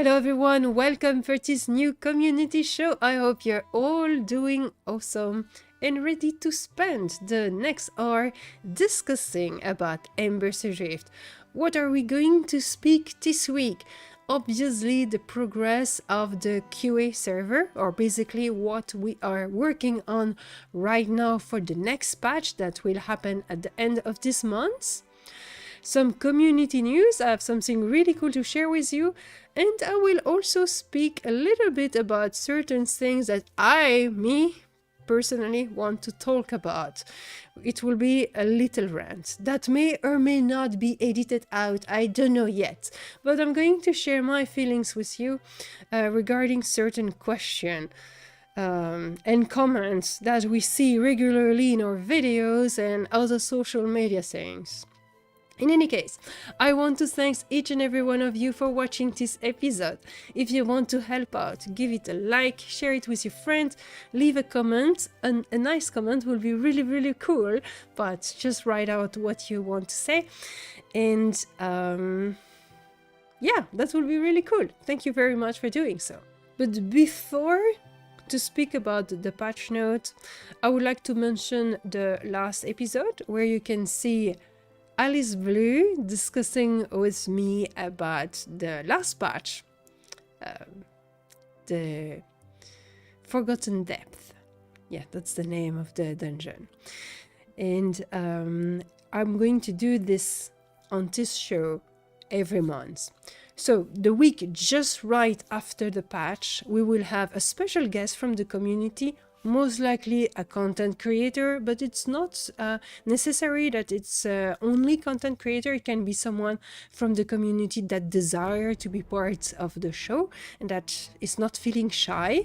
Hello everyone, welcome for this new community show. I hope you're all doing awesome and ready to spend the next hour discussing about Embers Adrift. What are we going to speak this week? Obviously the progress of the QA server, or basically what we are working on right now for the next patch that will happen at the end of this month. Some community news. I have something really cool to share with you, and I will also speak a little bit about certain things that me personally want to talk about. It will be a little rant that may or may not be edited out, I don't know yet, but I'm going to share my feelings with you regarding certain questions and comments that we see regularly in our videos and other social media things. In any case, I want to thank each and every one of you for watching this episode. If you want to help out, give it a like, share it with your friends, leave a comment. A nice comment will be really cool, but just write out what you want to say. And yeah, that will be really cool. Thank you very much for doing so. But before to speak about the patch note, I would like to mention the last episode where you can see Alice Blue discussing with me about the last patch, the Forgotten Depth. Yeah, that's the name of the dungeon. And I'm going to do this on this show every month. So the week just right after the patch, we will have a special guest from the community, most likely a content creator, but it's not necessary that it's only content creator. It can be someone from the community that desire to be part of the show and that is not feeling shy.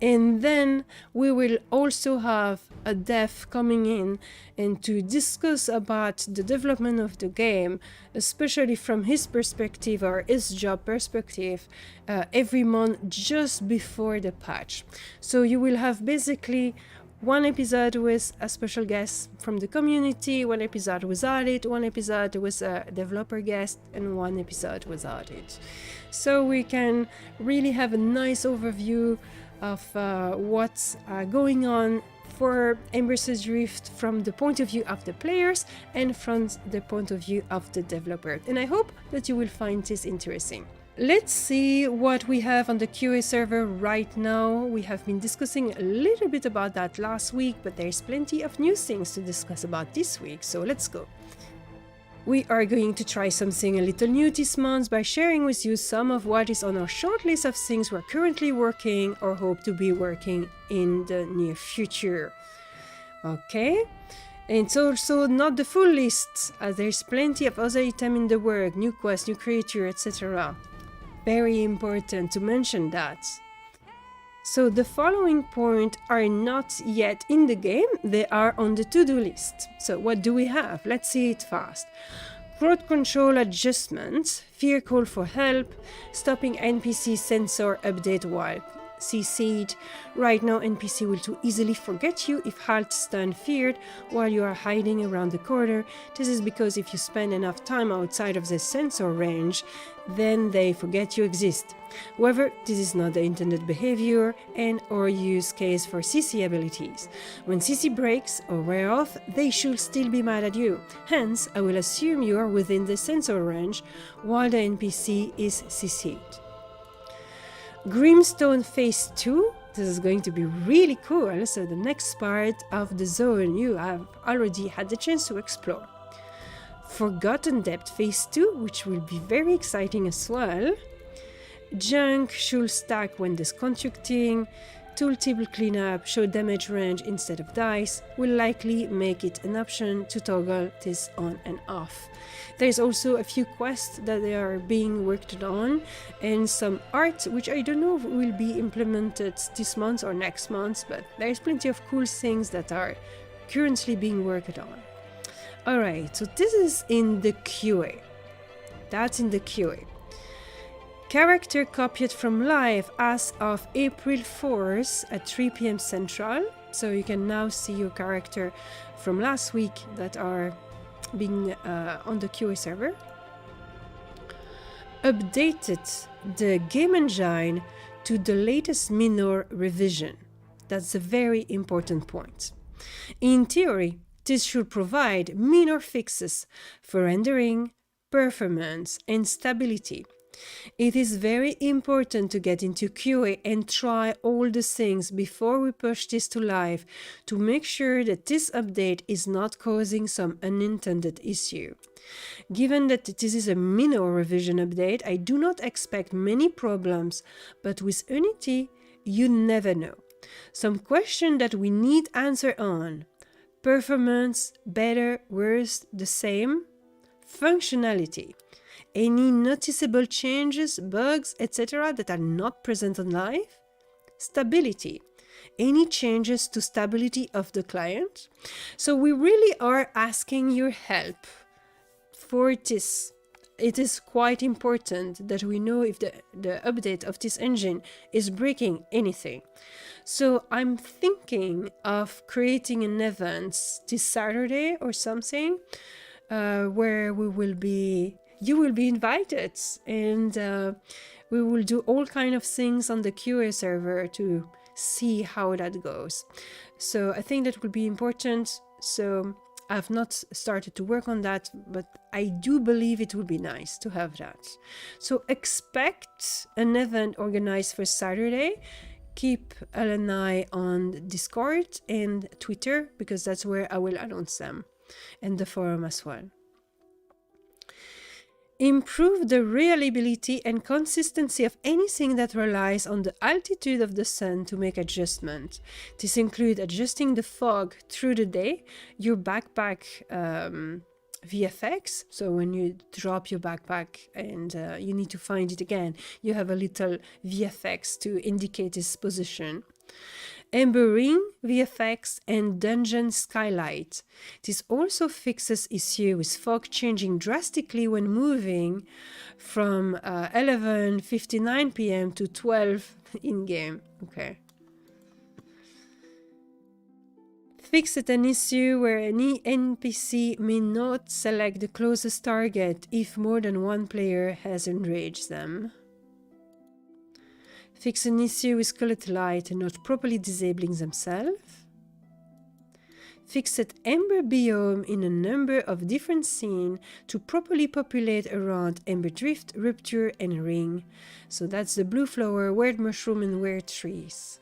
And then we will also have a dev coming in and to discuss about the development of the game, especially from his perspective or his job perspective, every month just before the patch. So you will have basically one episode with a special guest from the community, one episode without it, one episode with a developer guest, and one episode without it. So we can really have a nice overview of what's going on for Embers Adrift from the point of view of the players and from the point of view of the developer. And I hope that you will find this interesting. Let's see what we have on the QA server right now. We have been discussing a little bit about that last week, but there's plenty of new things to discuss about this week, so let's go. We are going to try something a little new this month by sharing with you some of what is on our short list of things we're currently working or hope to be working in the near future. Okay? And it's also not the full list, as there's plenty of other items in the work, new quests, new creature, etc. Very important to mention that. So the following points are not yet in the game, they are on the to-do list. So what do we have? Let's see it fast. Crowd control adjustments, fear call for help, stopping NPC sensor update while CC'd. Right now NPC will too easily forget you if halt stun feared while you are hiding around the corner. This is because if you spend enough time outside of the sensor range, then they forget you exist. However, this is not the intended behavior and or use case for CC abilities. When CC breaks or wear off, they should still be mad at you. Hence, I will assume you are within the sensor range while the NPC is CC'd. Grimstone Phase 2, this is going to be really cool, so the next part of the zone you have already had the chance to explore. Forgotten Depth Phase 2, which will be very exciting as well. Junk should stack when disconstructing. Tooltable cleanup, show damage range instead of dice, will likely make it an option to toggle this on and off. There's also a few quests that they are being worked on and some art which I don't know if will be implemented this month or next month, but there's plenty of cool things that are currently being worked on. Alright, so this is in the QA. That's in the QA. Character copied from live as of April 4th at 3 p.m. Central. So you can now see your character from last week that are being on the QA server. updated the game engine to the latest minor revision. That's a very important point. In theory, this should provide minor fixes for rendering, performance, and stability. It is very important to get into QA and try all the things before we push this to live to make sure that this update is not causing some unintended issue. Given that this is a minor revision update, I do not expect many problems, but with Unity, you never know. Some question that we need answer on. Performance, better, worse, the same? Functionality. Any noticeable changes, bugs, etc. that are not present on live? Stability. Any changes to stability of the client? So we really are asking your help for this. It is quite important that we know if the update of this engine is breaking anything. So I'm thinking of creating an event this Saturday or something where you will be invited, and we will do all kind of things on the QA server to see how that goes. So I think that will be important. So I've not started to work on that, but I do believe it would be nice to have that. So expect an event organized for Saturday. Keep Elle and I on Discord and Twitter, because that's where I will announce them, and the forum as well. Improve the reliability and consistency of anything that relies on the altitude of the sun to make adjustment. This includes adjusting the fog through the day, your backpack VFX. So when you drop your backpack and you need to find it again, you have a little VFX to indicate its position. Ember Ring VFX and Dungeon Skylight. This also fixes issue with fog changing drastically when moving from 11:59 p.m. to 12 in-game. Okay. Fixed an issue where any NPC may not select the closest target if more than one player has enraged them. Fix an issue with colored light not properly disabling themselves. Fixed Ember biome in a number of different scenes to properly populate around Embers Adrift, Rupture, and Ring. So that's the blue flower, weird mushroom, and weird trees.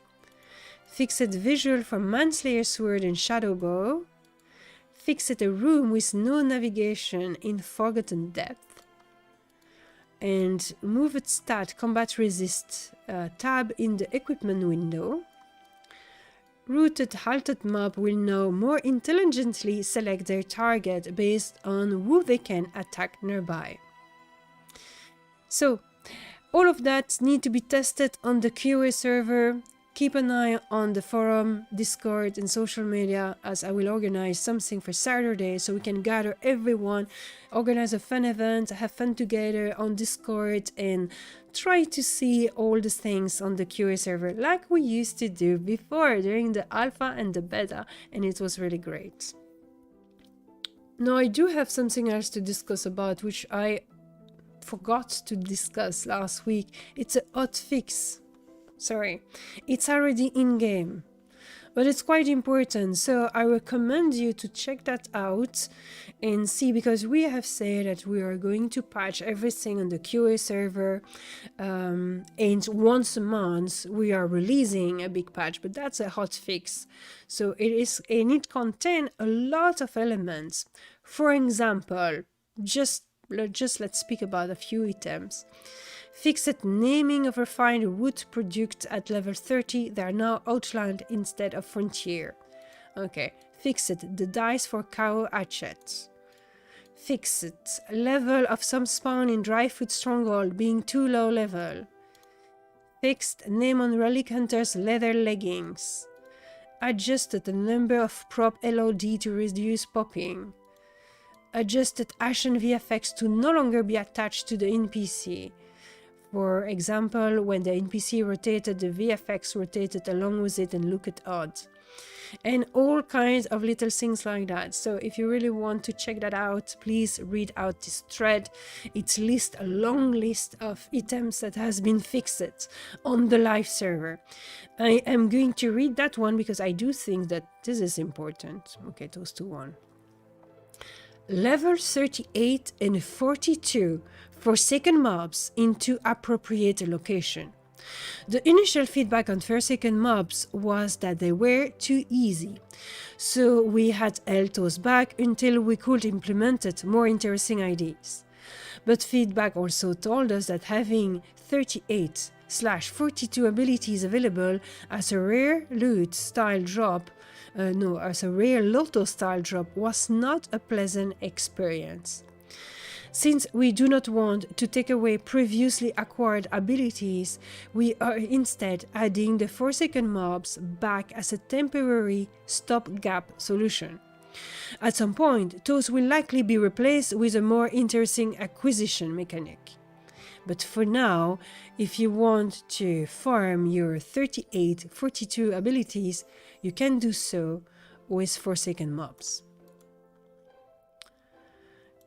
Fixed visual for Manslayer Sword and Shadow Bow. Fixed a room with no navigation in Forgotten Depth. And moved stat combat resist tab in the equipment window. Rooted halted mob will now more intelligently select their target based on who they can attack nearby. So all of that need to be tested on the QA server. Keep an eye on the forum, Discord, and social media, as I will organize something for Saturday so we can gather everyone, organize a fun event, have fun together on Discord, and try to see all the things on the QA server like we used to do before during the alpha and the beta, and it was really great. Now I do have something else to discuss about, which I forgot to discuss last week. It's a hotfix. Sorry, it's already in-game, but it's quite important, so I recommend you to check that out and see, because we have said that we are going to patch everything on the QA server, and once a month we are releasing a big patch, but that's a hotfix. So it contains a lot of elements. For example, let's speak about a few items. Fixed naming of refined wood products at level 30, they are now outlined instead of frontier. Okay, fixed the dice for cow hatchets. Fixed level of some spawn in Dryfoot Stronghold being too low level. Fixed name on relic hunters leather leggings. Adjusted the number of prop LOD to reduce popping. Adjusted Ashen VFX to no longer be attached to the NPC. For example, when the NPC rotated, the VFX rotated along with it and looked odd. And all kinds of little things like that. So if you really want to check that out, please read out this thread. It lists a long list of items that has been fixed on the live server. I am going to read that one because I do think that this is important. Okay, those two one. Level 38 and 42 Forsaken mobs into appropriate location. The initial feedback on Forsaken mobs was that they were too easy, so we had held those back until we could implement more interesting ideas. But feedback also told us that having 38/42 abilities available as a rare loot style drop, as a rare lotto style drop was not a pleasant experience. Since we do not want to take away previously acquired abilities, we are instead adding the Forsaken mobs back as a temporary stopgap solution. At some point, those will likely be replaced with a more interesting acquisition mechanic. But for now, if you want to farm your 38/42 abilities, you can do so with Forsaken mobs.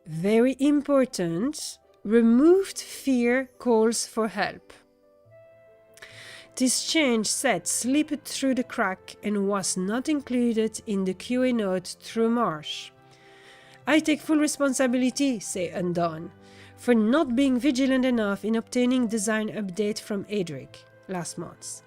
Very important, removed fear calls for help. This change set slipped through the crack and was not included in the QA note through March. I take full responsibility, say Undone, for not being vigilant enough in obtaining design update from Adrift last month.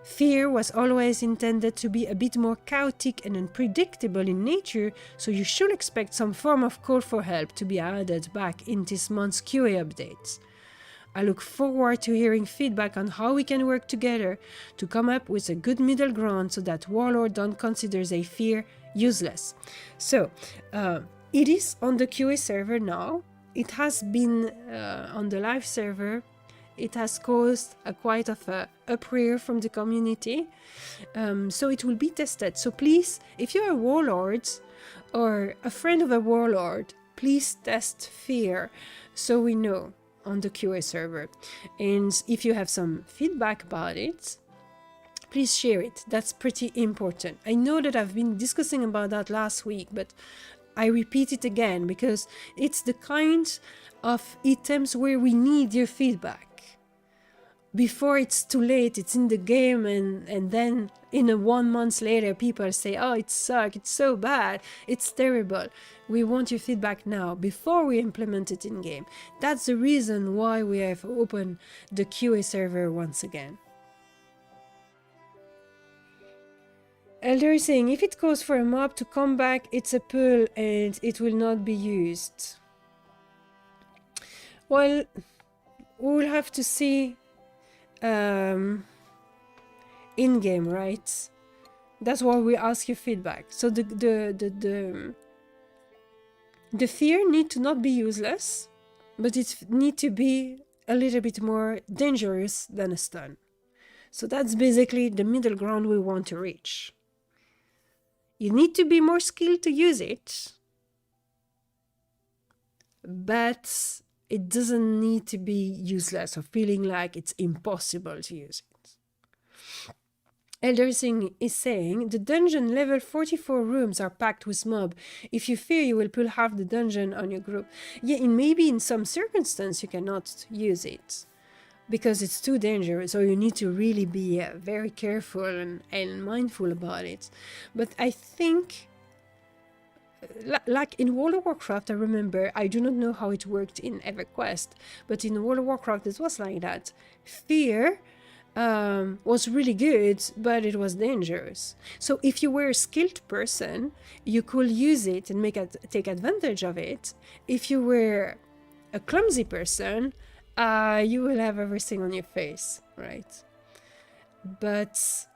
Fear was always intended to be a bit more chaotic and unpredictable in nature, so you should expect some form of call for help to be added back in this month's QA updates. I look forward to hearing feedback on how we can work together to come up with a good middle ground so that Warlord don't considers a fear useless. So, it is on the QA server now. It has been on the live server. It has caused quite of a uproar from the community, so it will be tested. So please, if you're a warlord or a friend of a warlord, please test fear so we know on the QA server. And if you have some feedback about it, please share it. That's pretty important. I know that I've been discussing about that last week, but I repeat it again because it's the kind of items where we need your feedback. Before it's too late, it's in the game, and then in a 1 month later, people say, oh, it sucks, it's so bad, it's terrible. We want your feedback now, before we implement it in game. That's the reason why we have opened the QA server once again. Elder is saying, if it calls for a mob to come back, it's a pull and it will not be used. Well, we'll have to see in-game, right? That's why we ask your feedback. So the fear need to not be useless, but it need to be a little bit more dangerous than a stun. So that's basically the middle ground we want to reach. You need to be more skilled to use it, but it doesn't need to be useless or feeling like it's impossible to use it. Elder Singh is saying, the dungeon level 44 rooms are packed with mob. If you fear you will pull half the dungeon on your group. Yeah, and maybe in some circumstance you cannot use it because it's too dangerous, or you need to really be very careful and mindful about it. But I think, like in World of Warcraft, I remember, I do not know how it worked in EverQuest, but in World of Warcraft it was like that. Fear was really good, but it was dangerous. So if you were a skilled person, you could use it and take advantage of it. If you were a clumsy person, you will have everything on your face, right? But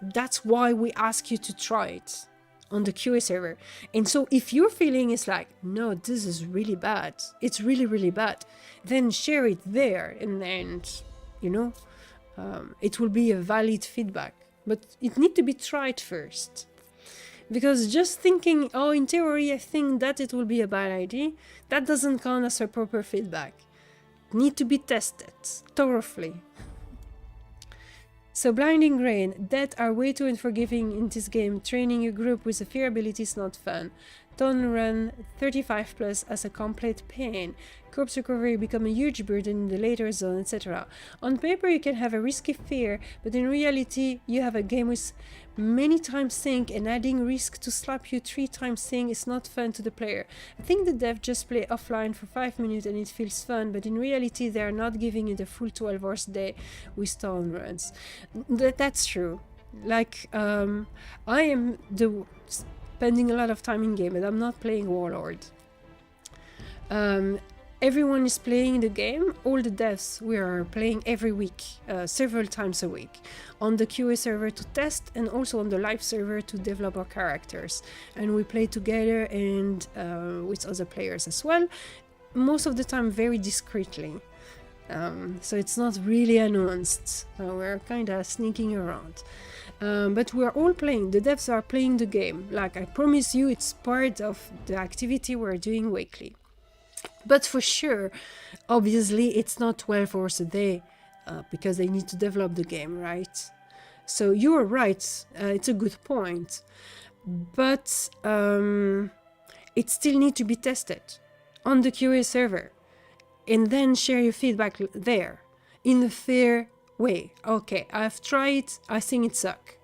that's why we ask you to try it on the QA server. And so if your feeling is like, no, this is really bad, it's really, really bad, then share it there, and you know, it will be a valid feedback. But it needs to be tried first. Because just thinking, oh, in theory, I think that it will be a bad idea, that doesn't count as a proper feedback. that need to be tested thoroughly. So Blinding Rain, death are way too unforgiving in this game. Training your group with a fear ability is not fun. Don't run 35 plus as a complete pain. Corpse recovery become a huge burden in the later zone, etc. On paper you can have a risky fear, but in reality you have a game with many times sync, and adding risk to slap you 3 times sync is not fun to the player. I think the devs just play offline for 5 minutes and it feels fun, but in reality they are not giving you the full 12 hours a day with stone runs. That's true. Like, I am spending a lot of time in game, but I'm not playing Warlord. Everyone is playing the game. All the devs, we are playing every week, several times a week, on the QA server to test, and also on the live server to develop our characters. And we play together and with other players as well, most of the time very discreetly. So it's not really announced. We're kind of sneaking around. But we're all playing. The devs are playing the game. Like, I promise you, it's part of the activity we're doing weekly. But for sure, obviously, it's not 12 hours a day because they need to develop the game, right? So you're right. It's a good point. But it still needs to be tested on the QA server. And then share your feedback there in a fair way. Okay, I've tried, I think it sucks.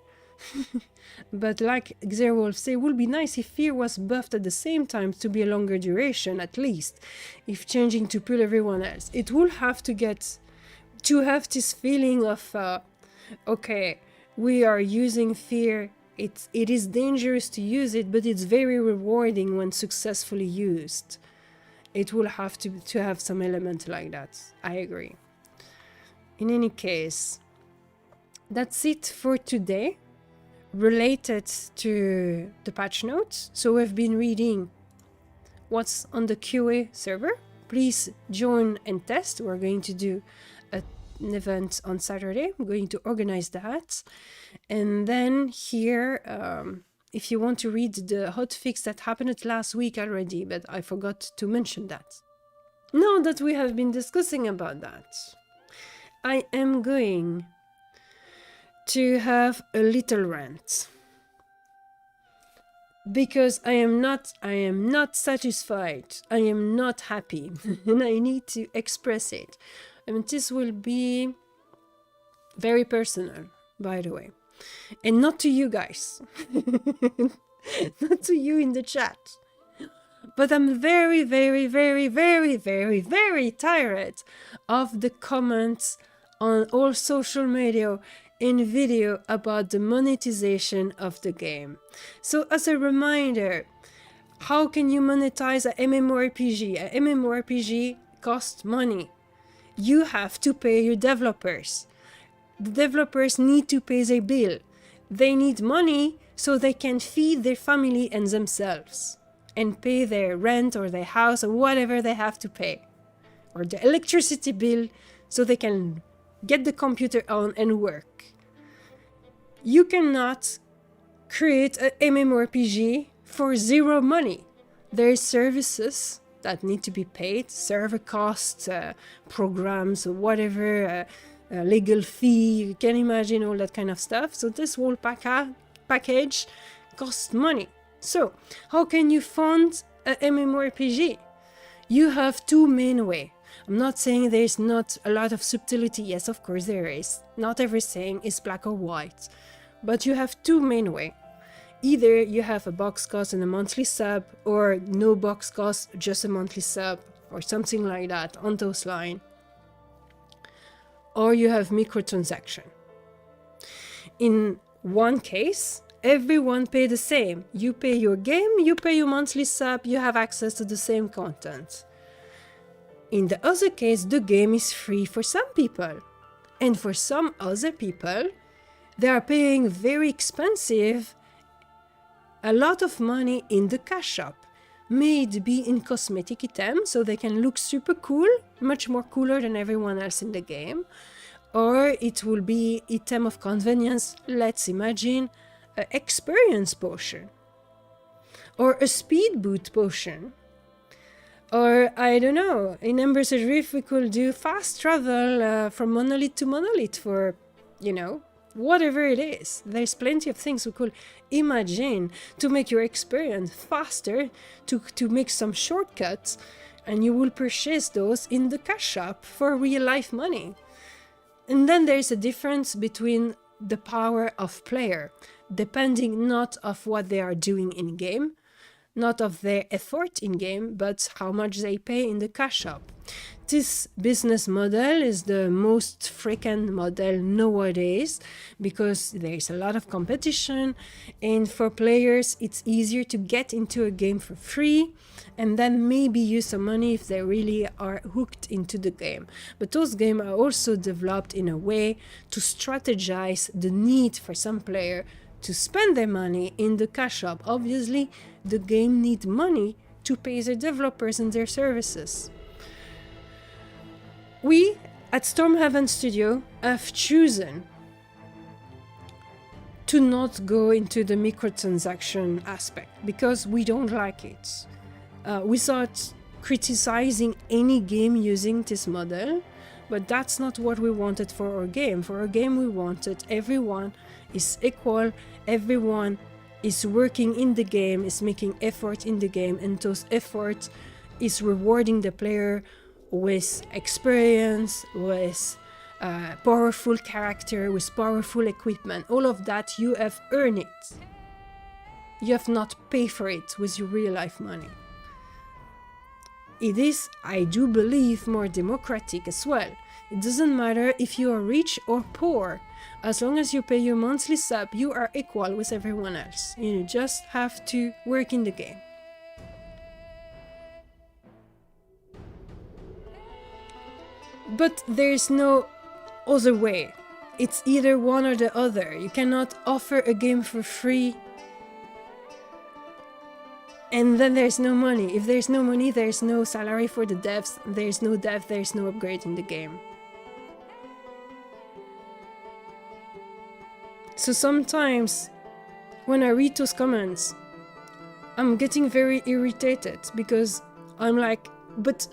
But like Xerwolf say, it would be nice if fear was buffed at the same time to be a longer duration, at least. If changing to pull everyone else. It will have to have this feeling of, okay, we are using fear. It is dangerous to use it, but it's very rewarding when successfully used. It will have to have some element like that. I agree. In any case, that's it for today related to the patch notes. So we've been reading what's on the QA server. Please join and test. We're going to do an event on Saturday. I'm going to organize that. And then here, if you want to read the hotfix that happened last week already, but I forgot to mention that. Now that we have been discussing about that, I am going to have a little rant. Because I am not satisfied. I am not happy. And I need to express it. And this will be very personal, by the way. And not to you guys. Not to you in the chat. But I'm very, very, very, very, very, very tired of the comments on all social media and video about the monetization of the game. So as a reminder, how can you monetize a MMORPG? A MMORPG costs money. You have to pay your developers. The developers need to pay their bill. They need money so they can feed their family and themselves and pay their rent or their house or whatever they have to pay. Or the electricity bill so they can get the computer on and work. You cannot create an MMORPG for zero money. There are services that need to be paid, server costs, programs, or whatever, legal fee, you can imagine all that kind of stuff. So this whole package costs money. So how can you fund an MMORPG? You have two main ways. I'm not saying there's not a lot of subtlety. Yes, of course there is. Not everything is black or white. But you have two main ways. Either you have a box cost and a monthly sub, or no box cost, just a monthly sub, or something like that on those lines. Or you have microtransaction. In one case, everyone pay the same. You pay your game, you pay your monthly sub, you have access to the same content. In the other case, the game is free for some people. And for some other people, they are paying very expensive, a lot of money in the cash shop. May it be in cosmetic items, so they can look super cool, much more cooler than everyone else in the game. Or it will be item of convenience, let's imagine, an experience potion. Or a speed boot potion. Or, I don't know, in Embers Adrift we could do fast travel from monolith to monolith for, you know, whatever it is. There's plenty of things we could imagine to make your experience faster, to make some shortcuts, and you will purchase those in the cash shop for real life money. And then there's a difference between the power of player, depending not of what they are doing in game, not of their effort in game, but how much they pay in the cash shop. This business model is the most frequent model nowadays because there is a lot of competition, and for players it's easier to get into a game for free and then maybe use some money if they really are hooked into the game. But those games are also developed in a way to strategize the need for some player to spend their money in the cash shop. Obviously, the game needs money to pay their developers and their services. We at Stormhaven Studio have chosen to not go into the microtransaction aspect because we don't like it. We thought criticizing any game using this model, but that's not what we wanted for our game. For our game, we wanted everyone is equal, everyone is working in the game, is making effort in the game, and those efforts is rewarding the player with experience, with powerful character, with powerful equipment. All of that, you have earned it. You have not paid for it with your real life money. It is, I do believe, more democratic as well. It doesn't matter if you are rich or poor. As long as you pay your monthly sub, you are equal with everyone else. You just have to work in the game. But there's no other way. It's either one or the other. You cannot offer a game for free and then there's no money. If there's no money, there's no salary for the devs. There's no dev, there's no upgrade in the game. So sometimes when I read those comments, I'm getting very irritated because I'm like, but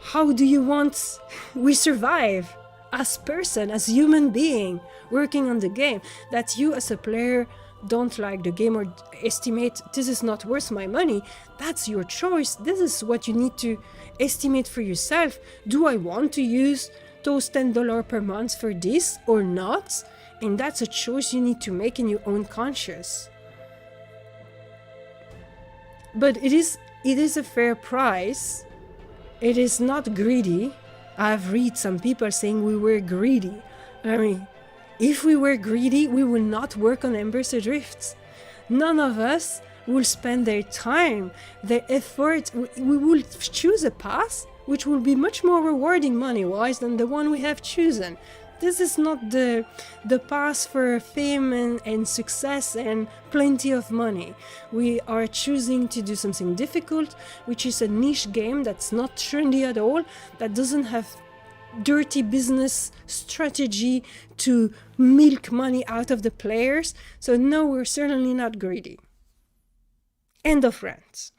how do you want we survive as person, as human being working on the game, that you as a player don't like the game or estimate this is not worth my money? That's your choice. This is what you need to estimate for yourself. Do I want to use those $10 per month for this or not? And that's a choice you need to make in your own conscience. But it is a fair price. It is not greedy. I've read some people saying we were greedy. I mean, if we were greedy, we will not work on Embers Adrift. None of us will spend their time, their effort. We will choose a path which will be much more rewarding money-wise than the one we have chosen. This is not the path for fame and success and plenty of money. We are choosing to do something difficult, which is a niche game that's not trendy at all, that doesn't have dirty business strategy to milk money out of the players. So no, we're certainly not greedy. End of rant.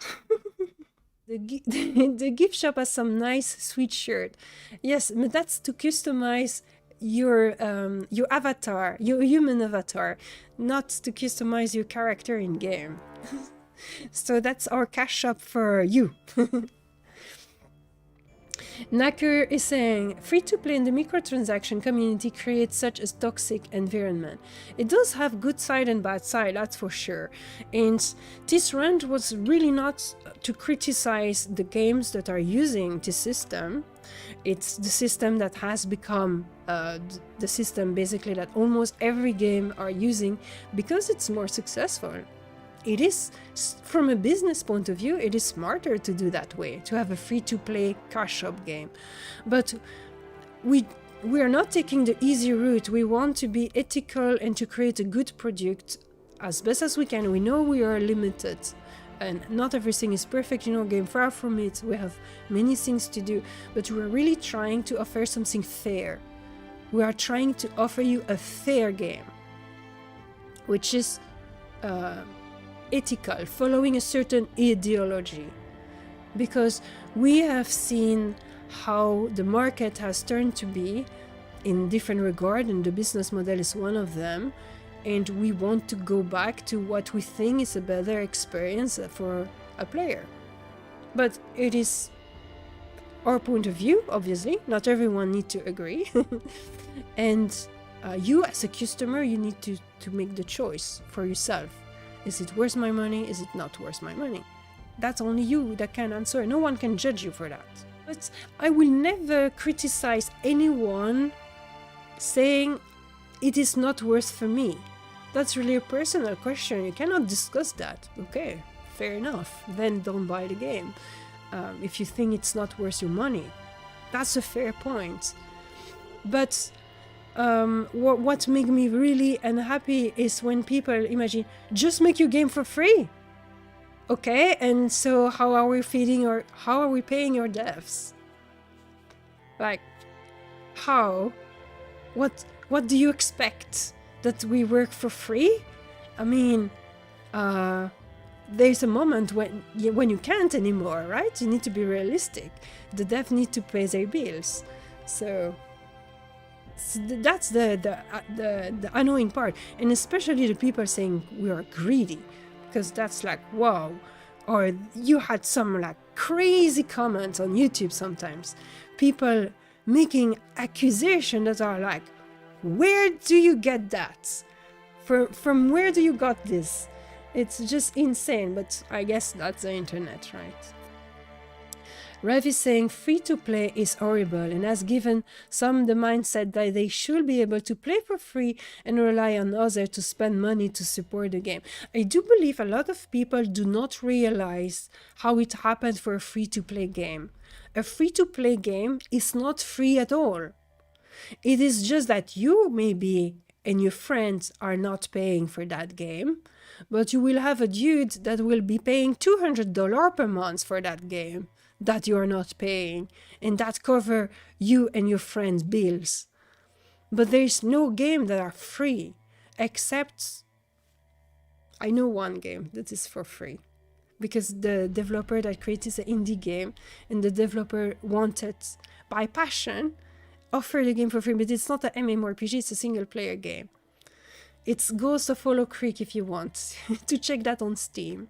The gift shop has some nice sweet shirt. Yes, but that's to customize your avatar, your human avatar, not to customize your character in game. So that's our cash shop for you. Nacker is saying, free-to-play in the microtransaction community creates such a toxic environment. It does have good side and bad side, that's for sure. And this rant was really not to criticize the games that are using this system. It's the system that has become the system basically that almost every game are using because it's more successful. It is, from a business point of view, it is smarter to do that way, to have a free-to-play cash shop game. But we are not taking the easy route. We want to be ethical and to create a good product as best as we can. We know we are limited and not everything is perfect in our game, far from it. We have many things to do, but we're really trying to offer something fair. We are trying to offer you a fair game, which is ethical, following a certain ideology. because we have seen how the market has turned to be in different regard, and the business model is one of them, and we want to go back to what we think is a better experience for a player. But it is our point of view, obviously. Not everyone needs to agree. And you as a customer, you need to make the choice for yourself. Is it worth my money? Is it not worth my money? That's only you that can answer. No one can judge you for that. But I will never criticize anyone saying it is not worth for me. That's really a personal question. You cannot discuss that. Okay, fair enough. Then don't buy the game. If you think it's not worth your money. That's a fair point. But what makes me really unhappy is when people imagine, just make your game for free. Okay, and so how are we feeding or how are we paying your devs? Like, how? What do you expect? That we work for free? I mean, there's a moment when you can't anymore, right? You need to be realistic. The devs need to pay their bills. So that's the annoying part. And especially the people saying we are greedy. Because that's like, wow. Or you had some like crazy comments on YouTube sometimes. People making accusations that are like, where do you get that? From where do you got this? It's just insane, but I guess that's the internet, right? Rev is saying free-to-play is horrible and has given some the mindset that they should be able to play for free and rely on others to spend money to support the game. I do believe a lot of people do not realize how it happened for a free-to-play game. A free-to-play game is not free at all. It is just that you maybe and your friends are not paying for that game, but you will have a dude that will be paying $200 per month for that game that you are not paying, and that cover you and your friends' bills. But there's no game that are free, except I know one game that is for free, because the developer that created the indie game and the developer wanted by passion offer the game for free, but it's not an MMORPG, it's a single player game. It's Ghost of Hollow Creek if you want to check that on Steam.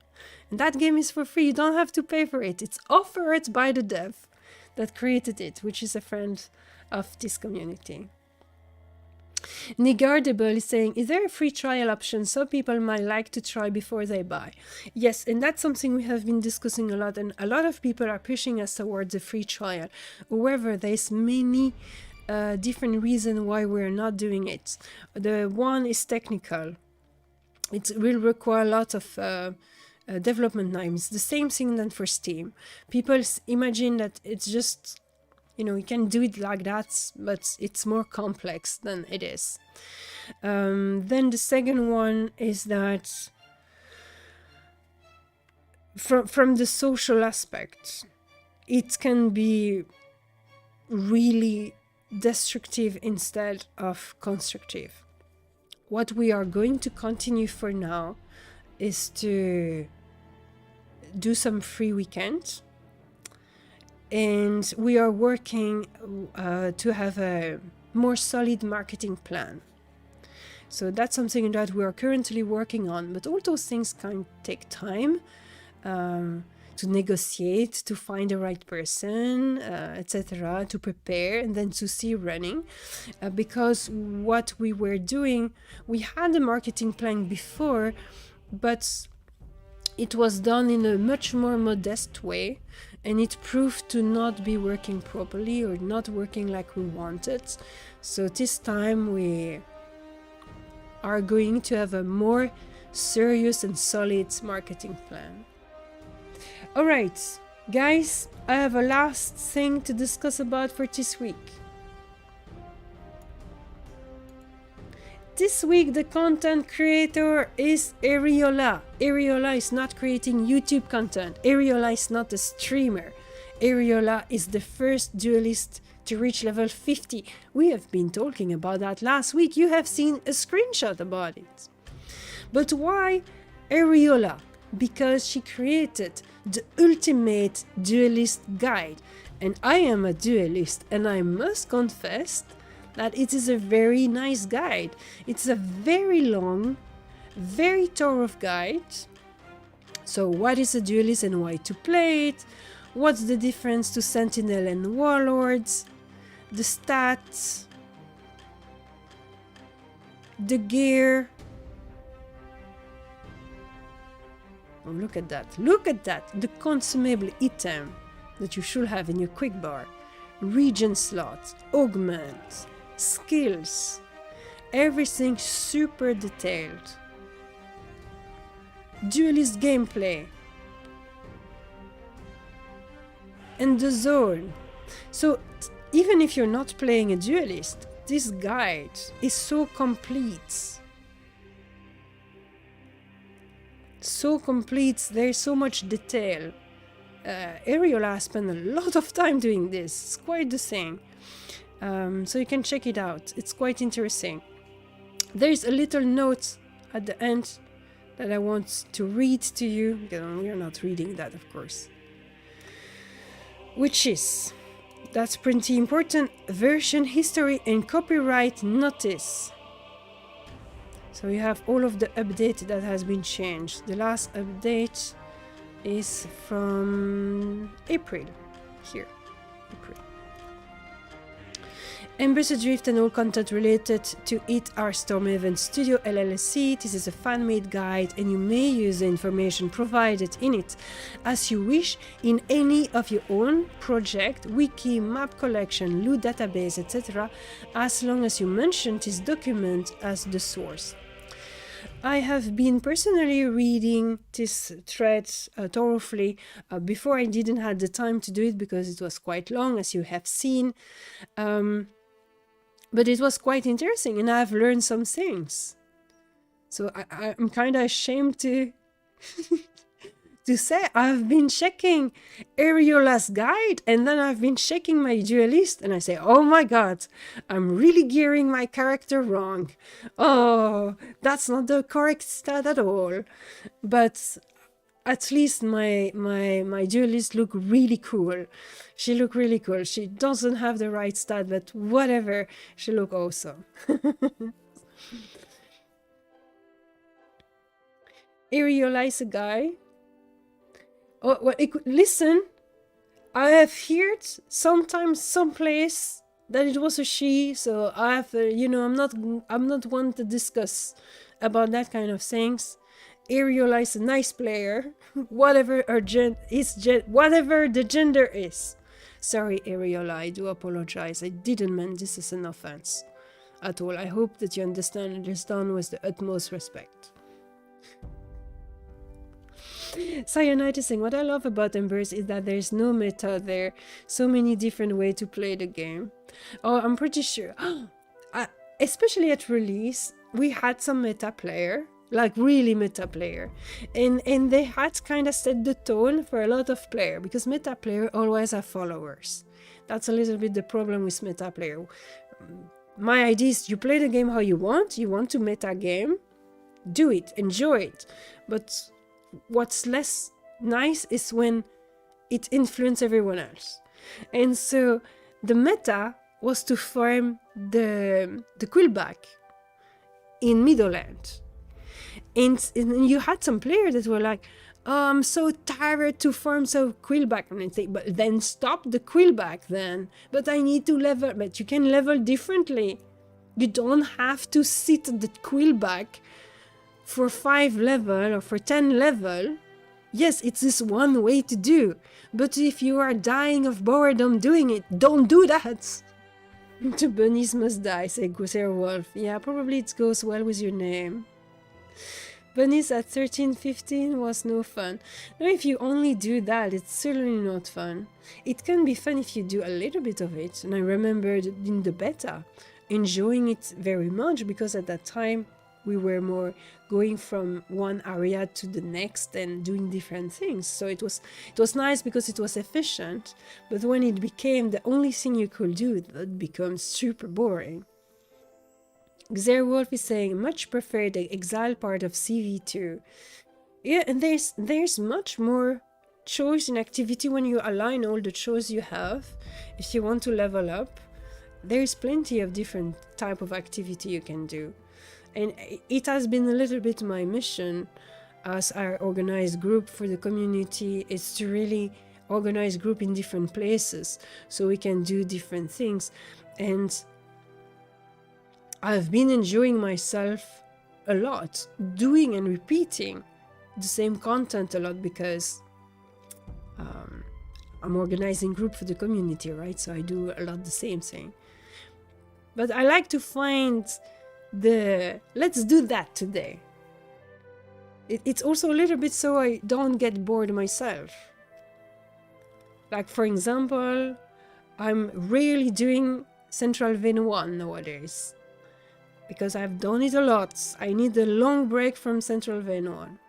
And that game is for free, you don't have to pay for it. It's offered by the dev that created it, which is a friend of this community. Negardable is saying, is there a free trial option some people might like to try before they buy? Yes, and that's something we have been discussing a lot, and a lot of people are pushing us towards a free trial. However, there's many different reasons why we're not doing it. The one is technical. It will require a lot of development time. It's the same thing than for Steam. People imagine that it's just, you can do it like that, but it's more complex than it is. Then the second one is that from the social aspect, it can be really destructive instead of constructive. What we are going to continue for now is to do some free weekends, and we are working to have a more solid marketing plan. So that's something that we are currently working on, but all those things can take time to negotiate, to find the right person, etc., to prepare, and then to see running. Because what we were doing, we had a marketing plan before, but it was done in a much more modest way, and it proved to not be working properly or not working like we wanted. So this time we are going to have a more serious and solid marketing plan. Alright, guys, I have a last thing to discuss about for this week. This week the content creator is Ariola. Ariola is not creating YouTube content. Ariola is not a streamer. Ariola is the first duelist to reach level 50. We have been talking about that last week. You have seen a screenshot about it. But why Ariola? Because she created the ultimate duelist guide. And I am a duelist, and I must confess that it is a very nice guide. It's a very long, very thorough guide. So what is a duelist and why to play it? What's the difference to Sentinel and Warlords? The stats, the gear. Oh, look at that. Look at that. The consumable item that you should have in your quick bar. Region slots, augments, skills. Everything super detailed. Duelist gameplay. And the zone. So even if you're not playing a duelist, this guide is so complete. So complete, there's so much detail. Ariola spent a lot of time doing this. It's quite the thing. So you can check it out. It's quite interesting. There's a little note at the end that I want to read to you. We're not reading that, of course. Which is, that's pretty important, version history and copyright notice. So you have all of the update that has been changed. The last update is from April, here, April. Embers Adrift and all content related to it are Stormhaven Studio LLC. This is a fan-made guide and you may use the information provided in it as you wish in any of your own project, wiki, map collection, loot database, etc. as long as you mention this document as the source. I have been personally reading this thread thoroughly. Before I didn't have the time to do it because it was quite long, as you have seen. But it was quite interesting and I've learned some things. So I'm kind of ashamed to to say I've been checking Ariola's guide and then I've been checking my duelist and I say, oh my god, I'm really gearing my character wrong. Oh, that's not the correct stat at all. But at least my duelist look really cool. She look really cool. She doesn't have the right stat, but whatever, she look awesome. Ariola is a guy. Oh, well, listen, I have heard sometimes someplace that it was a she, so I have, I'm not one to discuss about that kind of things. Ariola is a nice player, whatever whatever the gender is. Sorry, Ariola, I do apologize. I didn't mean this as an offense at all. I hope that you understand it is done with the utmost respect. Cyanitising. What I love about Embers is that there's no meta there. So many different ways to play the game. Oh, I'm pretty sure. Especially at release, we had some meta player, like really meta player. And they had kind of set the tone for a lot of player because meta player always have followers. That's a little bit the problem with meta player. My idea is you play the game how you want to meta game, do it, enjoy it. But what's less nice is when it influences everyone else. And so the meta was to farm the quillback in Middleland. And you had some players that were like, oh, I'm so tired to farm so quillback. And I say, but then stop the quillback then. But I need to level. But you can level differently. You don't have to sit the quillback for 5 level or for 10 level. Yes, it's this one way to do. But if you are dying of boredom doing it, don't do that. The bunnies must die, say Goose Wolf. Yeah, probably it goes well with your name. Bunnies at 13-15 was no fun. No, if you only do that, it's certainly not fun. It can be fun if you do a little bit of it. And I remember in the beta, enjoying it very much because at that time, we were more going from one area to the next and doing different things. So it was nice because it was efficient, but when it became the only thing you could do, that becomes super boring. Xerwolf is saying, much prefer the exile part of CV2. Yeah, and there's much more choice in activity when you align all the choice you have. If you want to level up, there is plenty of different type of activity you can do. And it has been a little bit my mission as I organize group for the community, is to really organize group in different places so we can do different things. And I've been enjoying myself a lot, doing and repeating the same content a lot, because I'm organizing group for the community, right? So I do a lot the same thing. But I like to find the let's do that today. It's also a little bit so I don't get bored myself. Like, for example, I'm rarely doing Central Vein 1 nowadays, because I've done it a lot. I need a long break from Central Vein 1.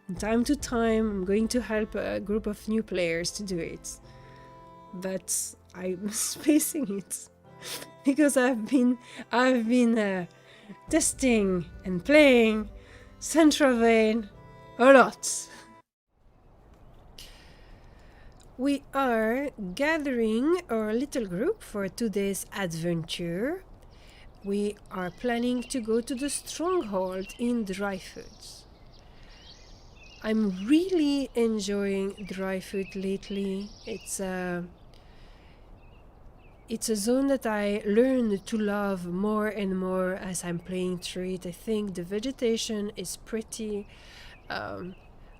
And time to time, I'm going to help a group of new players to do it. But I'm spacing it because I've been testing and playing Central Vein a lot. We are gathering our little group for today's adventure. We are planning to go to the Stronghold in Dryfoot. I'm really enjoying Dryfoot lately. It's a zone that I learned to love more and more as I'm playing through it. I think the vegetation is pretty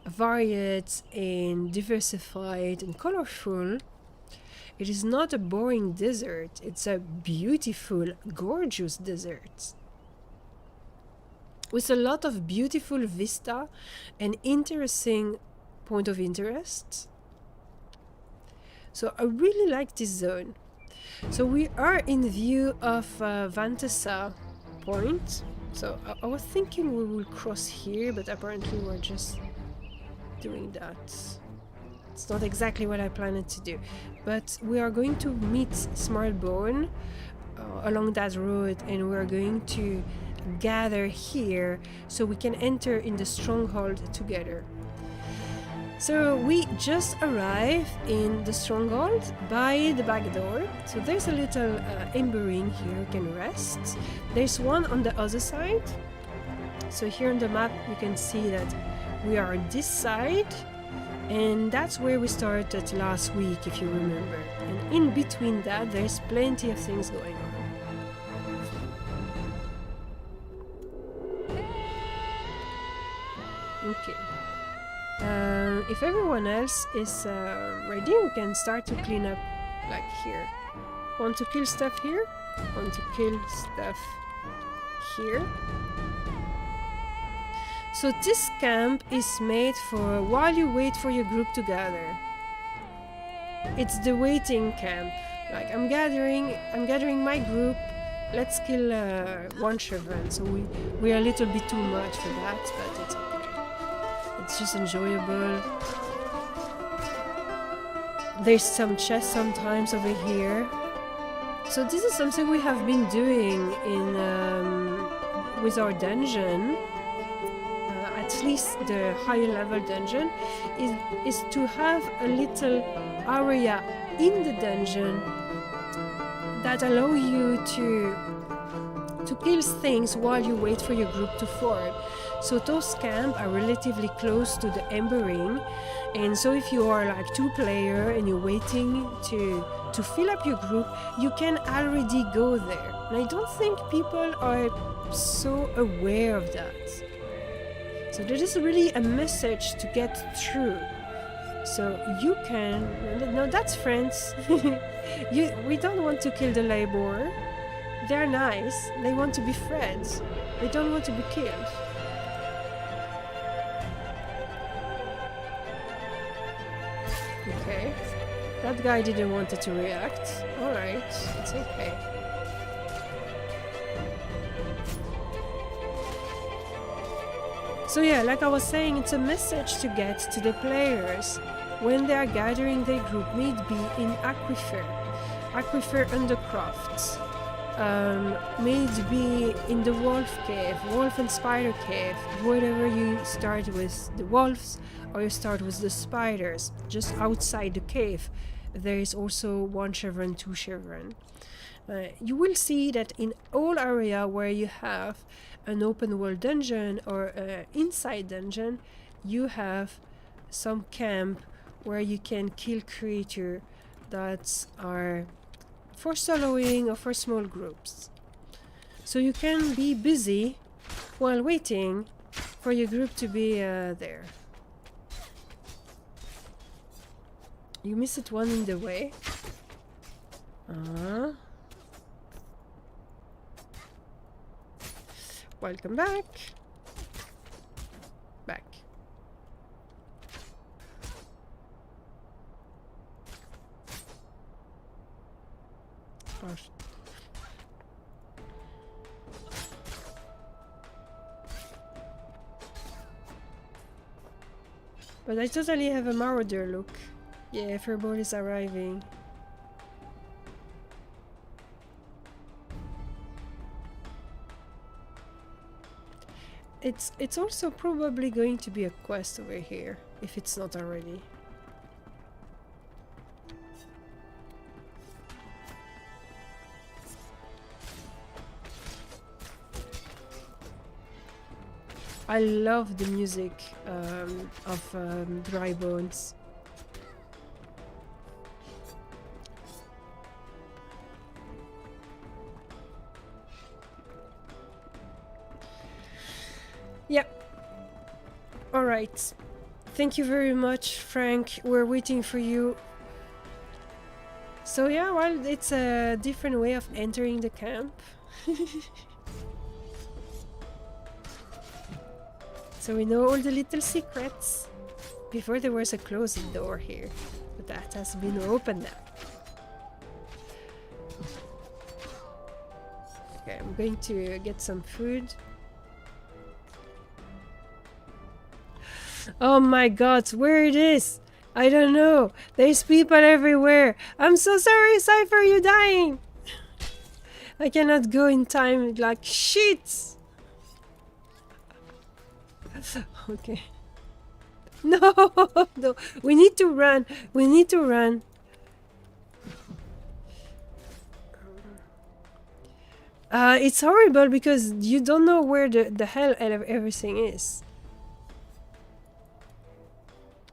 varied and diversified and colorful. It is not a boring desert. It's a beautiful, gorgeous desert with a lot of beautiful vista and interesting point of interest. So I really like this zone. So we are in view of Vantessa Point. So I was thinking we will cross here, but apparently we're just doing that. It's not exactly what I planned to do, but we are going to meet Smartbone along that road, and we're going to gather here so we can enter in the Stronghold together. So we just arrived in the Stronghold by the back door. So there's a little ember ring here you can rest. There's one on the other side. So here on the map you can see that we are on this side, and that's where we started last week, if you remember. And in between that there's plenty of things going on. Okay. If everyone else is ready, we can start to clean up, like here. Want to kill stuff here? Want to kill stuff here? So this camp is made for while you wait for your group to gather. It's the waiting camp. Like, I'm gathering my group. Let's kill one Chevron. So we are a little bit too much for that, but it's okay. It's just enjoyable. There's some chests sometimes over here. So this is something we have been doing in with our dungeon. At least the higher level dungeon is to have a little area in the dungeon that allow you to kill things while you wait for your group to form. So those camps are relatively close to the Ember Ring, and so if you are like 2-player and you're waiting to fill up your group, you can already go there. And I don't think people are so aware of that. So there is really a message to get through. So you can... No, that's friends. We don't want to kill the laborer. They're nice. They want to be friends. They don't want to be killed. Okay. That guy didn't want it to react. Alright, it's okay. So yeah, like I was saying, it's a message to get to the players when they are gathering their group, may it be in Aquifer, Undercroft, may it be in the wolf cave, wolf and spider cave, whatever you start with the wolves or you start with the spiders, just outside the cave, there is also one chevron, two chevron. You will see that in all area where you have an open world dungeon or inside dungeon, you have some camp where you can kill creatures that are for soloing or for small groups. So you can be busy while waiting for your group to be there. You missed one in the way. Welcome back. Back. Oh. But I totally have a marauder look. Yeah, Furball is arriving. It's also probably going to be a quest over here, if it's not already. I love the music of Dry Bones. Yeah. All right. Thank you very much, Frank. We're waiting for you. So yeah, well, it's a different way of entering the camp. So we know all the little secrets. Before there was a closed door here, but that has been opened now. Okay, I'm going to get some food. Oh my god, where it is? I don't know. There's people everywhere. I'm so sorry, Cypher, you're dying. I cannot go in time like shit. Okay. No, no. We need to run. We need to run. It's horrible because you don't know where the hell everything is.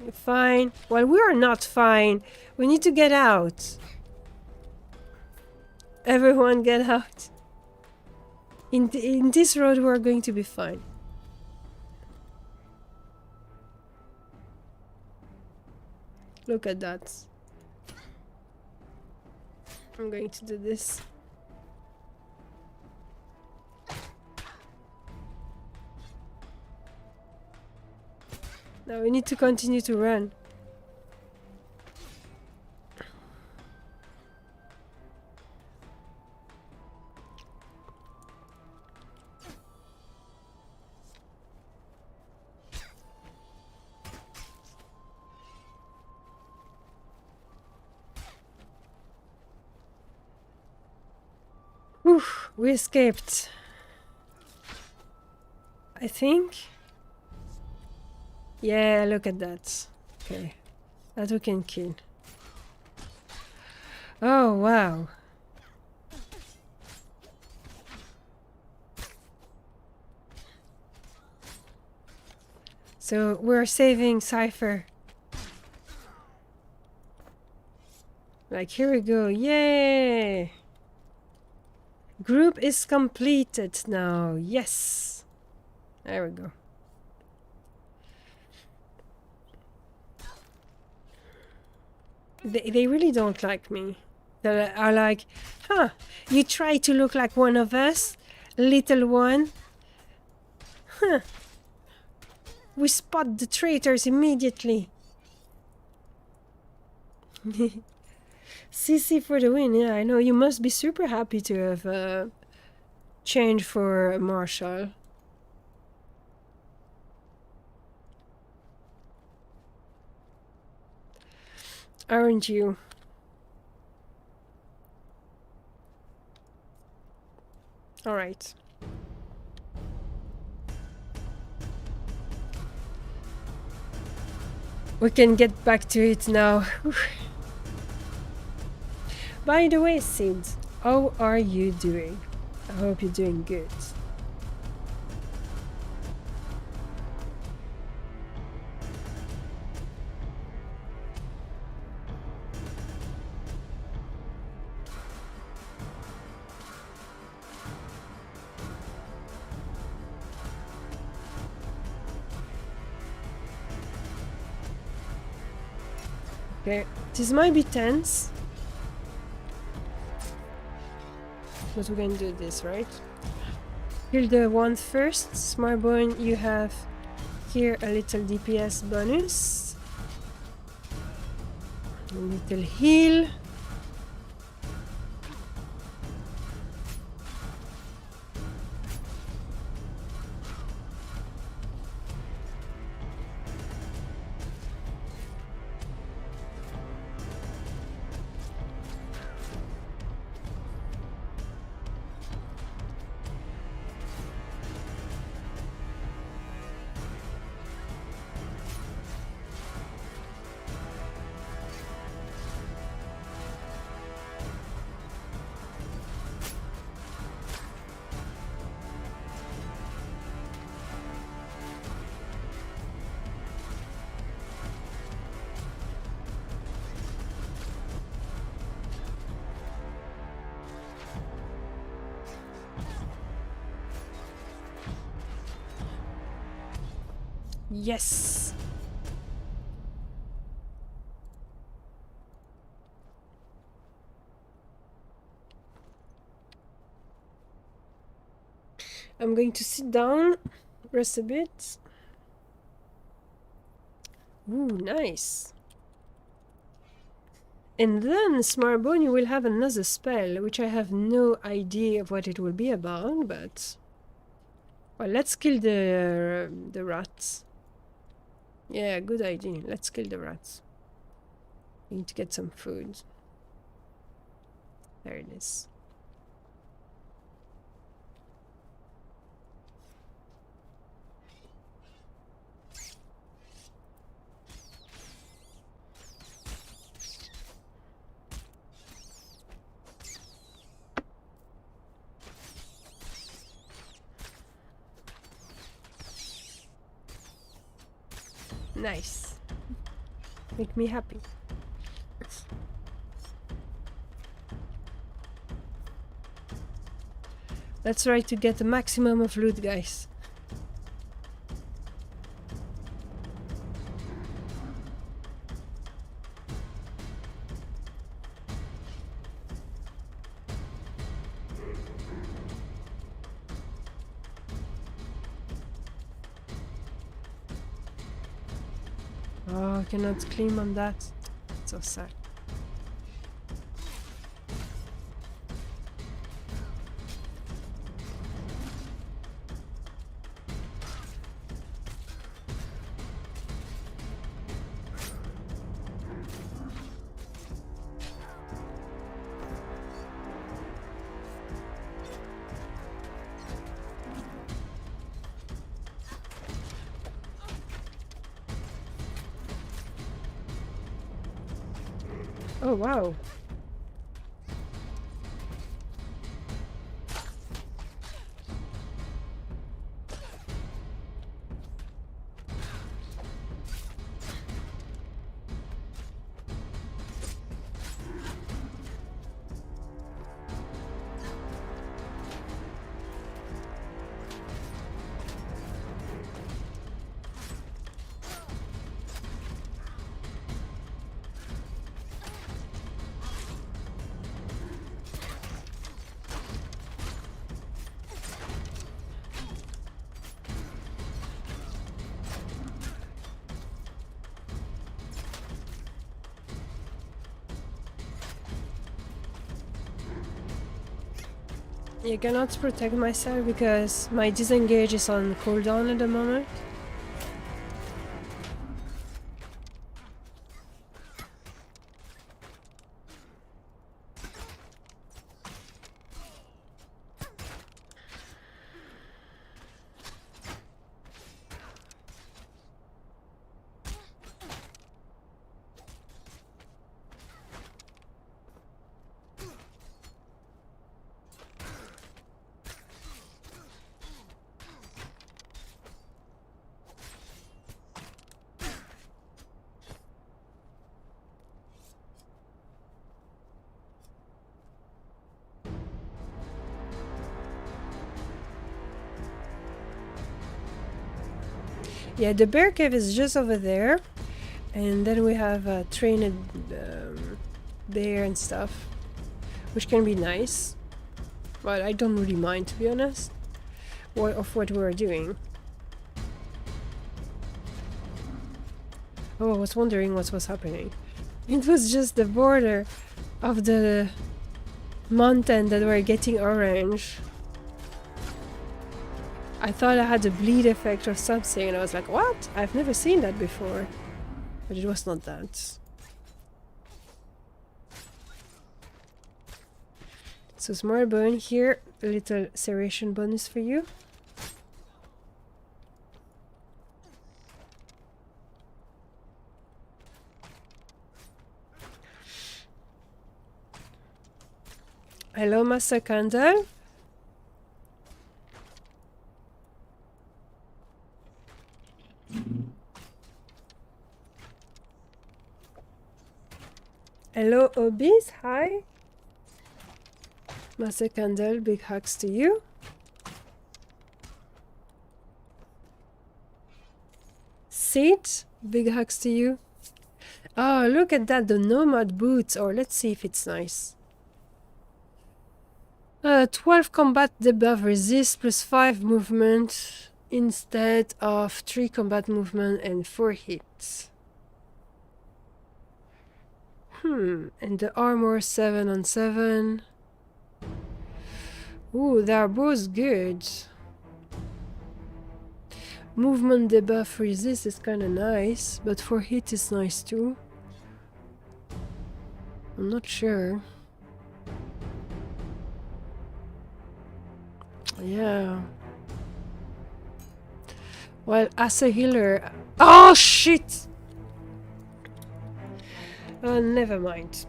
You're fine. Well, we are not fine. We need to get out. Everyone get out. In this road, we're going to be fine. Look at that. I'm going to do this. Now we need to continue to run. Whew, we escaped. I think. Yeah, look at that. Okay. That we can kill. Oh, wow. So we're saving Cypher. Like, here we go. Yay! Group is completed now. Yes. There we go. They really don't like me. They are like, huh, you try to look like one of us, little one. Huh. We spot the traitors immediately. CC for the win. Yeah, I know. You must be super happy to have changed for Marshall. Aren't you? All right. We can get back to it now. By the way, Sid, how are you doing? I hope you're doing good. Okay, this might be tense, but we can do this, right? Kill the one first. Smartbone, you have here a little DPS bonus. A little heal. Yes! I'm going to sit down, rest a bit. Ooh, nice. And then, Smartbone, you will have another spell, which I have no idea of what it will be about, but... Well, let's kill the rats. Yeah, good idea. Let's kill the rats. We need to get some food. There it is. Nice. Make me happy. Let's try to get the maximum of loot, guys. Oh, I cannot claim on that. It's so sad. Oh, wow. I cannot protect myself because my disengage is on cooldown at the moment. Yeah, the bear cave is just over there. And then we have a trained bear and stuff, which can be nice. But I don't really mind, to be honest, of what we're doing. Oh, I was wondering what was happening. It was just the border of the mountain that were getting orange. I thought I had a bleed effect or something, and I was like, what? I've never seen that before. But it was not that. So small bone here, a little serration bonus for you. Hello, Master Candle. Hello, Obis. Hi. Master Candle, big hugs to you. Sid, big hugs to you. Oh, look at that, the Nomad boots. Or let's see if it's nice. 12 combat debuff resist plus 5 movement instead of 3 combat movement and 4 hits. And the armor 7 on 7. Ooh, they are both good. Movement debuff resist is kind of nice, but 4 hit is nice too. I'm not sure. Yeah. Well, as a healer... Oh, shit! Never mind.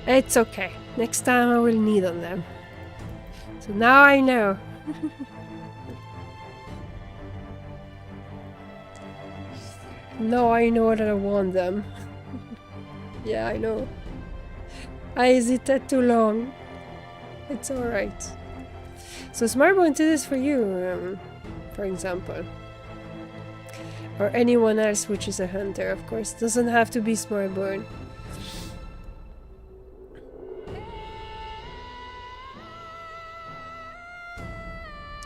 It's okay. Next time I will need on them. So now I know. Now I know that I want them. Yeah, I know. I hesitated too long. It's alright. So Smartbone did this for you, for example. Or anyone else which is a hunter, of course. Doesn't have to be Smartbone.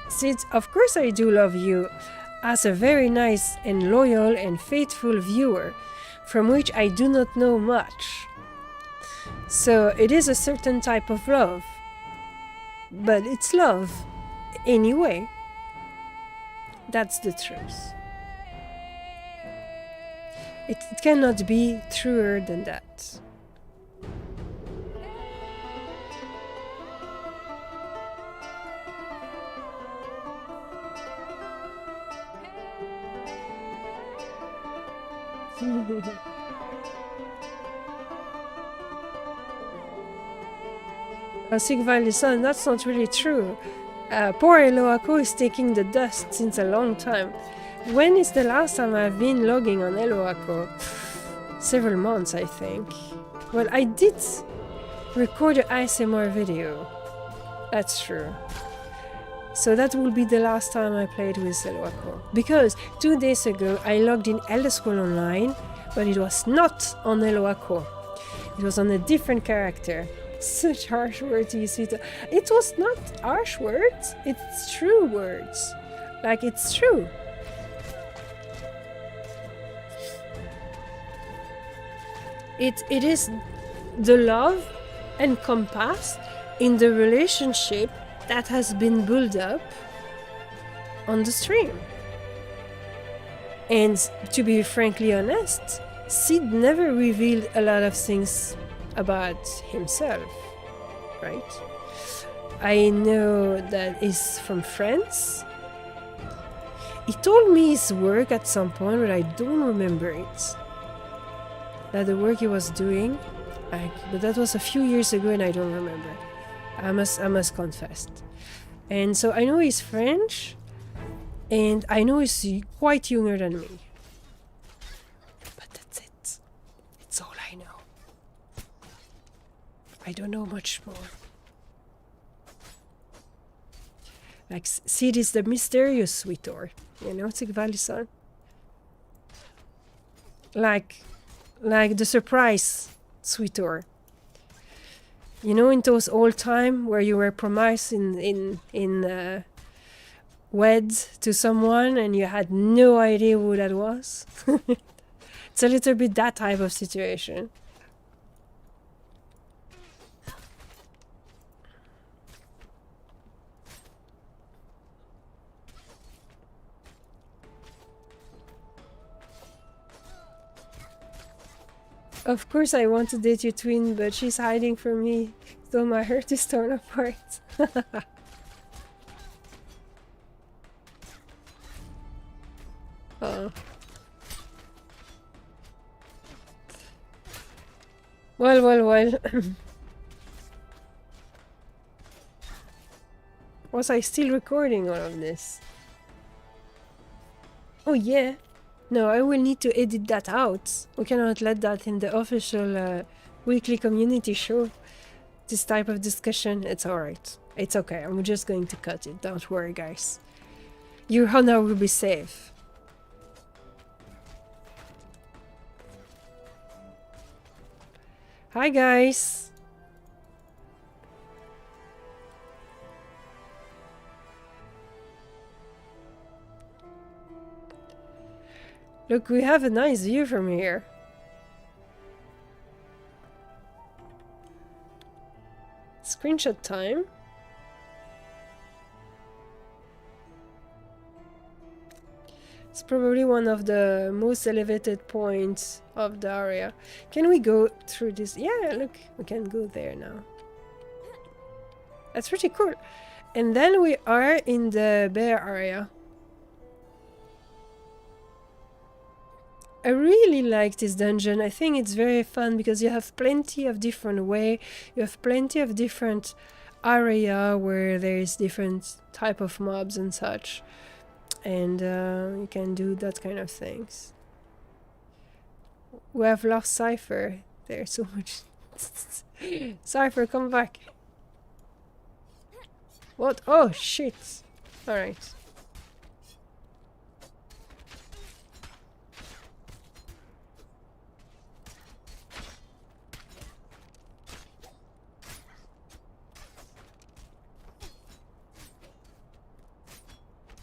Sid, of course I do love you as a very nice and loyal and faithful viewer, from which I do not know much. So it is a certain type of love. But it's love. Anyway. That's the truth. It cannot be truer than that. Sigval, that's not really true. Poor Elloa is taking the dust since a long time. When is the last time I've been logging on Elloa? Several months, I think. Well, I did record an ASMR video. That's true. So that will be the last time I played with Elloa. Because 2 days ago I logged in Elder Scrolls Online, but it was not on Elloa. It was on a different character. Such harsh words, you see. It was not harsh words, it's true words. Like, it's true. It is the love encompassed in the relationship that has been built up on the stream. And to be frankly honest, Sid never revealed a lot of things about himself, right? I know that he's from France. He told me his work at some point, but I don't remember it. That the work he was doing, but that was a few years ago and I don't remember. I must confess. And so I know he's French, and I know he's quite younger than me. But that's it. It's all I know. I don't know much more. Like, Sid is the mysterious sweeter. You know, Sigvalisan. Like the surprise sweeter. You know, in those old time where you were promised in wed to someone and you had no idea who that was. It's a little bit that type of situation. Of course I want to date your twin, but she's hiding from me, so my heart is torn apart. Oh. Well. Was I still recording all of this? Oh yeah. No, I will need to edit that out. We cannot let that in the official weekly community show. This type of discussion, it's alright. It's okay, I'm just going to cut it. Don't worry, guys. Your honor will be safe. Hi, guys. Look, we have a nice view from here. Screenshot time. It's probably one of the most elevated points of the area. Can we go through this? Yeah, look, we can go there now. That's pretty cool. And then we are in the bear area. I really like this dungeon. I think it's very fun because you have plenty of different way. You have plenty of different area where there's different type of mobs and such. And you can do that kind of things. We have lost Cypher. There's so much. Cypher, come back. What? Oh, shit. Alright.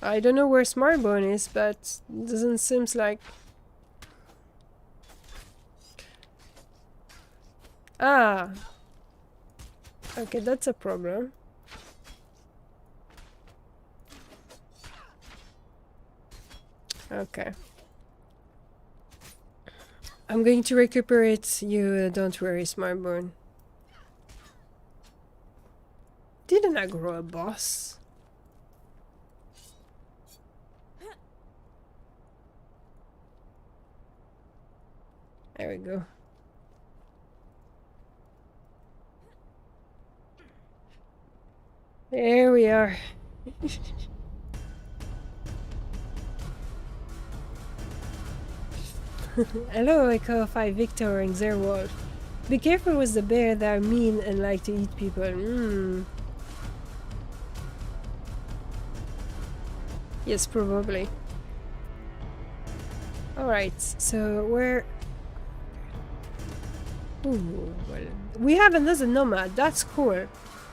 I don't know where Smartbone is, but it doesn't seem like... Ah! Okay, that's a problem. Okay. I'm going to recuperate you, don't worry, Smartbone. Didn't I grow a boss? There we go. There we are. Hello, Echo 5 Victor and Zerwolf. Be careful with the bear, they are mean and like to eat people. Yes, probably. Alright, so we're... Ooh, well, we have another nomad, that's cool.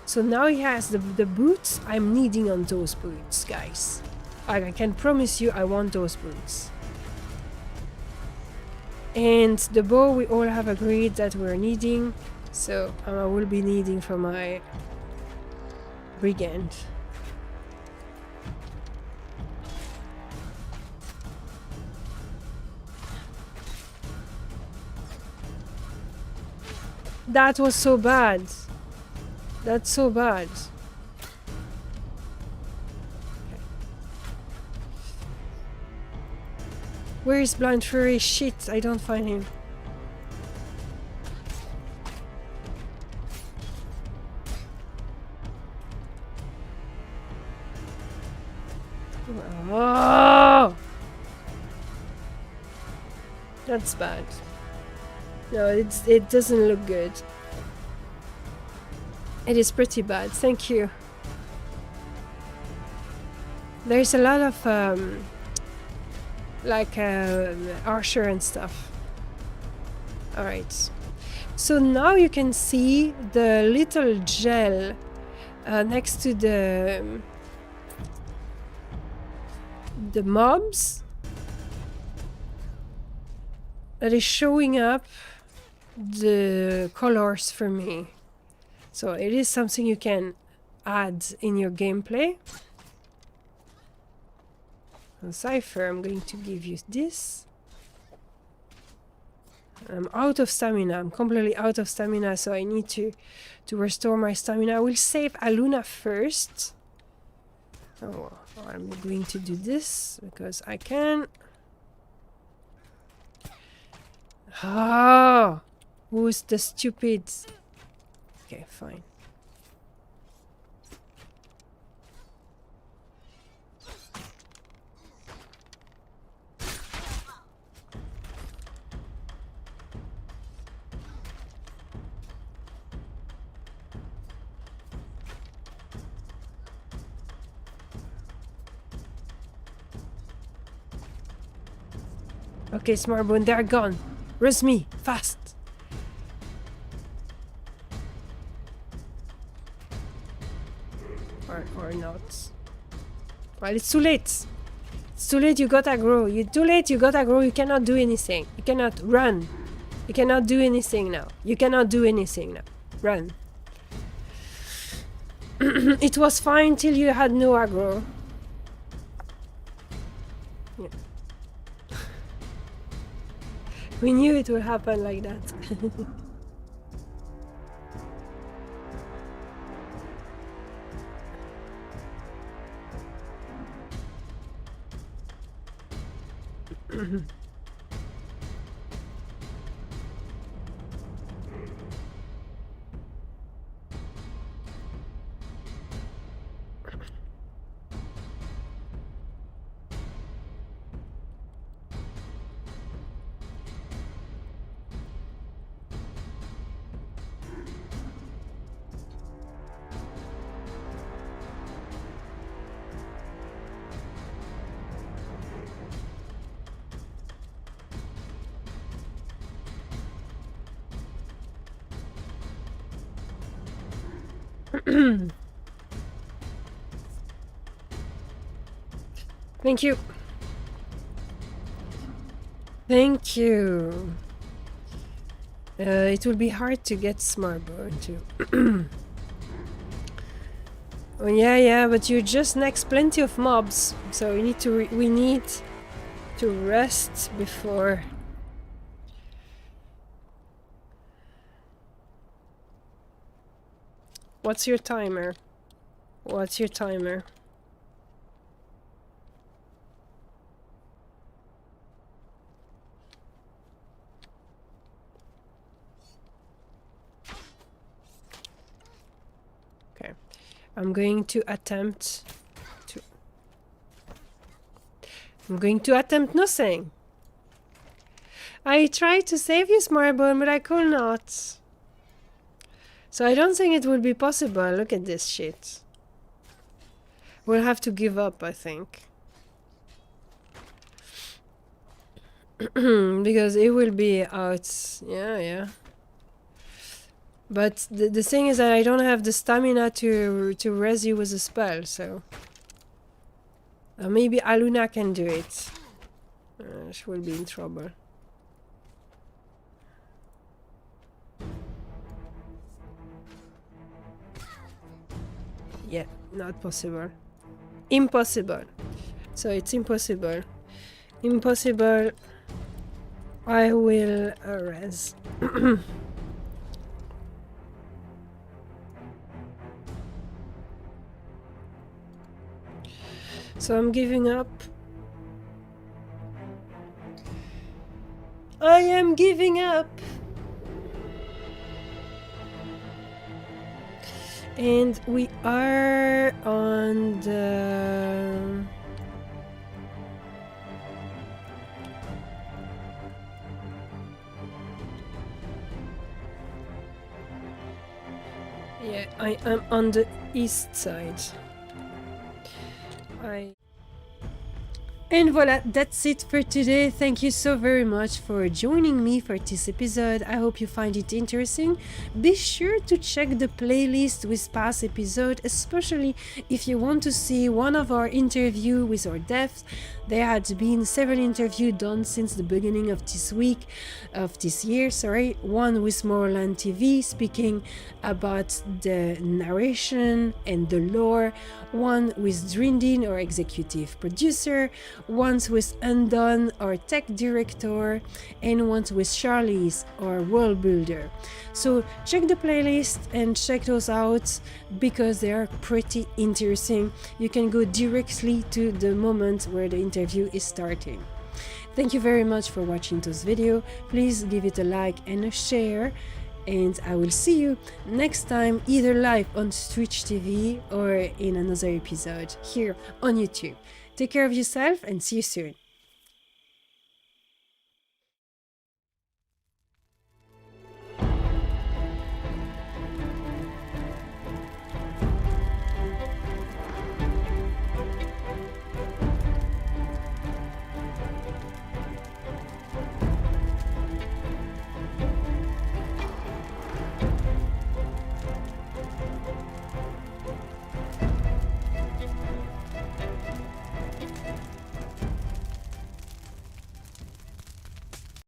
So now he has the boots. I'm needing on those boots, guys. I can promise you I want those boots. And the bow we all have agreed that we're needing. So I will be needing for my brigand. That was so bad. That's so bad. Where is Blind Fury? Shit, I don't find him. Oh! That's bad. No, it doesn't look good. It is pretty bad. Thank you. there's a lot of like archer and stuff. Alright. So now you can see the little gel next to the mobs that is showing up the colors for me. So it is something you can add in your gameplay. On Cypher, I'm going to give you this. I'm out of stamina. I'm completely out of stamina, so I need to restore my stamina. I will save Aluna first. Oh, I'm going to do this because I can. Ah, who's the stupid? Okay, fine. Okay, Smartbone, they're gone. Rest me, fast. Or not. Well, it's too late. It's too late, you got aggro. You're too late, you got aggro. You cannot do anything. You cannot run. You cannot do anything now. You cannot do anything now. Run. It was fine till you had no aggro. Yeah. We knew it would happen like that. Thank you. Thank you. It will be hard to get Smartbone too. Oh, yeah, but you're just next plenty of mobs, so we need to rest before. What's your timer? What's your timer? Okay. I'm going to attempt nothing. I tried to save you, Smartbone, but I could not. So I don't think it will be possible. Look at this shit. We'll have to give up, I think. Because it will be out. Yeah. But the thing is that I don't have the stamina to res you with a spell, so... maybe Aluna can do it. She will be in trouble. Yeah, not possible. Impossible. So it's impossible. Impossible. I will res. So I'm giving up. I am giving up. And we are on the... Yeah, I am on the east side. And voila, that's it for today. Thank you so very much for joining me for this episode. I hope you find it interesting. Be sure to check the playlist with past episodes, especially if you want to see one of our interviews with our devs. There had been several interviews done since the beginning of this year. One with Moreland TV speaking about the narration and the lore, one with Drindin, our executive producer, once with Undone, our tech director, and once with Charlie's, our world builder. So check the playlist and check those out because they are pretty interesting. You can go directly to the moment where the interview is starting. Thank you very much for watching this video. Please give it a like and a share. And I will see you next time, either live on Twitch TV or in another episode here on YouTube. Take care of yourself and see you soon.